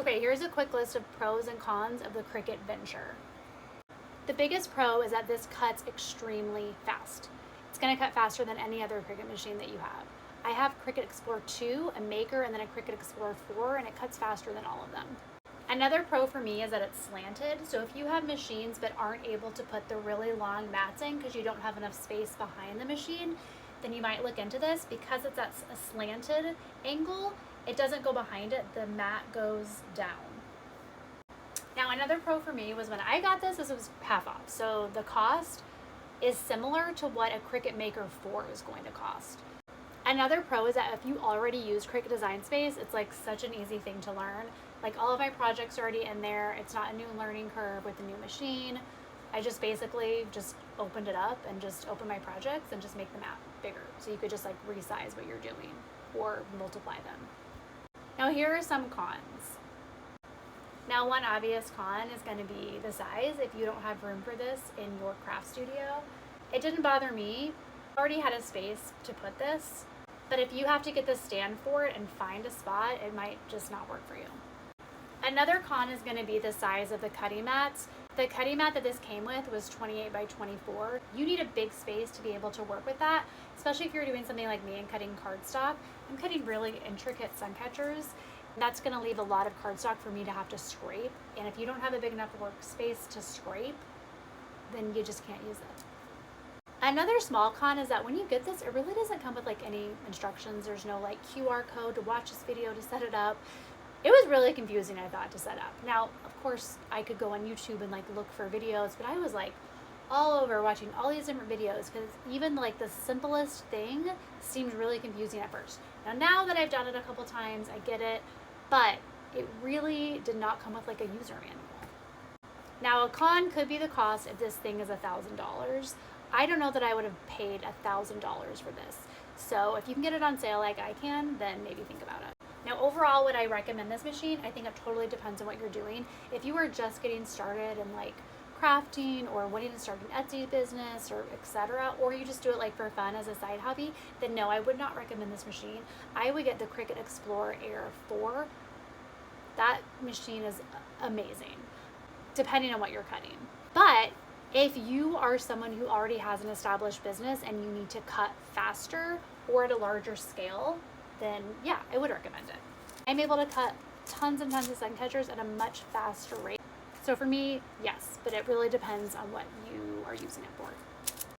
Okay, here's a quick list of pros and cons of the Cricut Venture. The biggest pro is that this cuts extremely fast. It's going to cut faster than any other Cricut machine that you have. I have Cricut Explore 2, a Maker, and then a Cricut Explore 4, and it cuts faster than all of them. Another pro for me is that it's slanted, so if you have machines but aren't able to put the really long mats in because you don't have enough space behind the machine, then you might look into this. Because it's at a slanted angle, it doesn't go behind it, the mat goes down. Now another pro for me was when I got this, this was half off, so the cost is similar to what a Cricut Maker 4 is going to cost. Another pro is that if you already use Cricut Design Space, it's like such an easy thing to learn. Like all of my projects are already in there. It's not a new learning curve with the new machine. I just basically just opened it up and just open my projects and just make the map bigger. So you could just like resize what you're doing or multiply them. Now here are some cons. Now one obvious con is going to be the size. If you don't have room for this in your craft studio, it didn't bother me. I already had a space to put this, but if you have to get the stand for it and find a spot, it might just not work for you. Another con is going to be the size of the cutting mats. The cutting mat that this came with was 28 by 24. You need a big space to be able to work with that, especially if you're doing something like me and cutting cardstock. I'm cutting really intricate sun catchers. That's going to leave a lot of cardstock for me to have to scrape, and if you don't have a big enough workspace to scrape, then you just can't use it. Another small con is that when you get this, it really doesn't come with like any instructions. There's no like QR code to watch this video to set it up. It was really confusing, I thought, to set up. Now, of course, I could go on YouTube and like look for videos, but I was like all over watching all these different videos because even like the simplest thing seemed really confusing at first. Now that I've done it a couple times, I get it, but it really did not come with like a user manual. Now, a con could be the cost if this thing is $1,000. I don't know that I would have paid $1,000 for this. So if you can get it on sale like I can, then maybe think about it. Now overall, would I recommend this machine? I think it totally depends on what you're doing. If you are just getting started in like crafting or wanting to start an Etsy business or etc., or you just do it like for fun as a side hobby, then no, I would not recommend this machine. I would get the Cricut Explore Air 4. That machine is amazing, depending on what you're cutting. But if you are someone who already has an established business and you need to cut faster or at a larger scale, then yeah, I would recommend it. I'm able to cut tons and tons of sun catchers at a much faster rate. So for me, yes, but it really depends on what you are using it for.